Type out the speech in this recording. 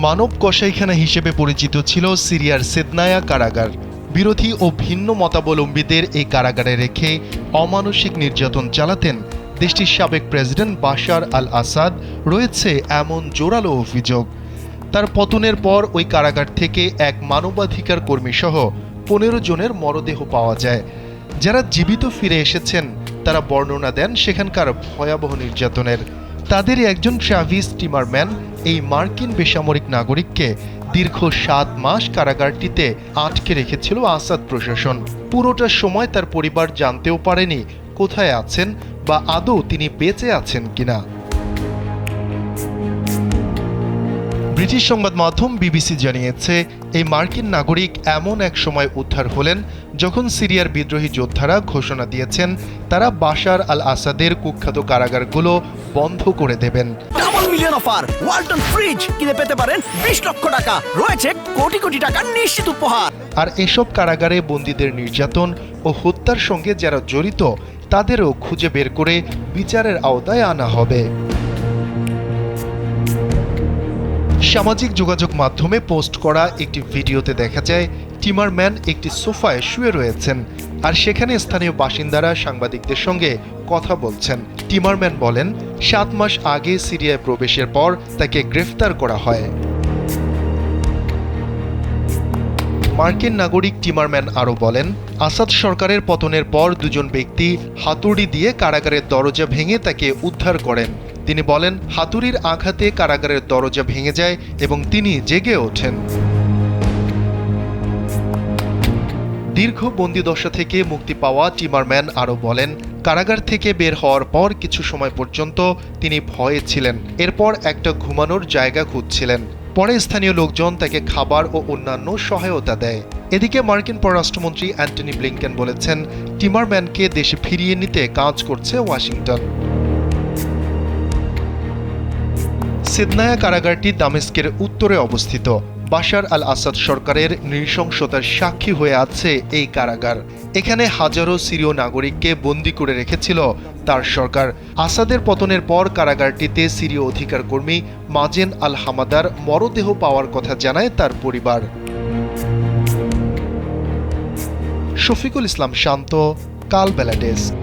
মানব কসাইখানা হিসেবে পরিচিত ছিল সিরিয়ার সেদনায়া কারাগার। বিরোধী ও ভিন্ন মতাবলম্বীদের এই কারাগারে রেখে অমানসিক নির্যাতন চালাতেন দেশটির সাবেক প্রেসিডেন্ট বাশার আল আসাদ। রয়েছে এমন জোরালো অভিযোগ, তার পতনের পর ওই কারাগার থেকে এক মানবাধিকার কর্মীসহ 15 জনের মরদেহ পাওয়া যায়। যারা জীবিত ফিরে এসেছেন তারা বর্ণনা দেন সেখানকার ভয়াবহ নির্যাতনের। তাদেরই একজন ট্রাভিস টিমারম্যান এই মার্কিন বেসামরিক নাগরিককে দীর্ঘ 7 মাস কারাগারটিতে আটকে রেখেছিল আসাদ প্রশাসন। পুরোটা সময় তার পরিবার জানতেও পারেনি কোথায় আছেন বা আদৌ তিনি বেঁচে আছেন কিনা। ব্রিটিশ সংবাদ মাধ্যম বিবিসি জানিয়েছে, এই মার্কিন নাগরিক এমন এক সময় উদ্ধার হলেন যখন সিরিয়ার বিদ্রোহী যোদ্ধারা ঘোষণা দিয়েছেন তারা বাশার আল আসাদের কুখ্যাত কারাগারগুলো বন্ধ করে দেবেন। Double million offer, Walton fridge কিনে পেতে পারেন 20 লক্ষ টাকা, রয়েছে কোটি কোটি টাকার নিশ্চিত উপহার। আর এসব কারাগারে বন্দীদের নির্যাতন ও হত্যার সঙ্গে যারা জড়িত তাদেরও খুঁজে বের করে বিচারের আওতায় আনা হবে। সামাজিক যোগাযোগ মাধ্যমে পোস্ট করা একটি ভিডিওতে দেখা যায় টিমারম্যান একটি সোফায় শুয়ে রয়েছেন, আর সেখানে স্থানীয় বাসিন্দারা সাংবাদিকদের সঙ্গে কথা বলছেন। টিমারম্যান বলেন, 7 মাস আগে সিরিয়ায় প্রবেশের পর তাকে গ্রেফতার করা হয়। মার্কিন নাগরিক টিমারম্যান আরও বলেন, আসাদ সরকারের পতনের পর 2 জন ব্যক্তি হাতুড়ি দিয়ে কারাগারের দরজা ভেঙে তাকে উদ্ধার করেন। তিনি বলেন, হাতুড়ির আঘাতে কারাগারের দরজা ভেঙে যায় এবং তিনি জেগে ওঠেন। দীর্ঘ বন্দিদশা থেকে মুক্তি পাওয়া টিমারম্যান আরও বলেন, কারাগার থেকে বের হওয়ার পর কিছু সময় পর্যন্ত তিনি ভয়ে ছিলেন। এরপর একটা ঘুমানোর জায়গা খুঁজছিলেন। পরে স্থানীয় লোকজন তাকে খাবার ও অন্যান্য সহায়তা দেয়। এদিকে মার্কিন পররাষ্ট্রমন্ত্রী অ্যান্টনি ব্লিংকেন বলেছেন, টিমারম্যানকে দেশে ফিরিয়ে নিতে কাজ করছে ওয়াশিংটন। সেদনায়া কারাগারটি দামেস্কের উত্তরে অবস্থিত। বাশার আল আসাদ সরকারের নৃশংসতার সাক্ষী হয়ে আছে এই কারাগার। এখানে হাজারো সিরীয় নাগরিককে বন্দী করে রেখেছিল তার সরকার। আসাদের পতনের পর কারাগারটিতে সিরীয় অধিকার কর্মী মাজেন আল হামাদার মরদেহ পাওয়ার কথা জানায় তার পরিবার। শফিকুল ইসলাম শান্ত, কালবেলা ডেস্ক।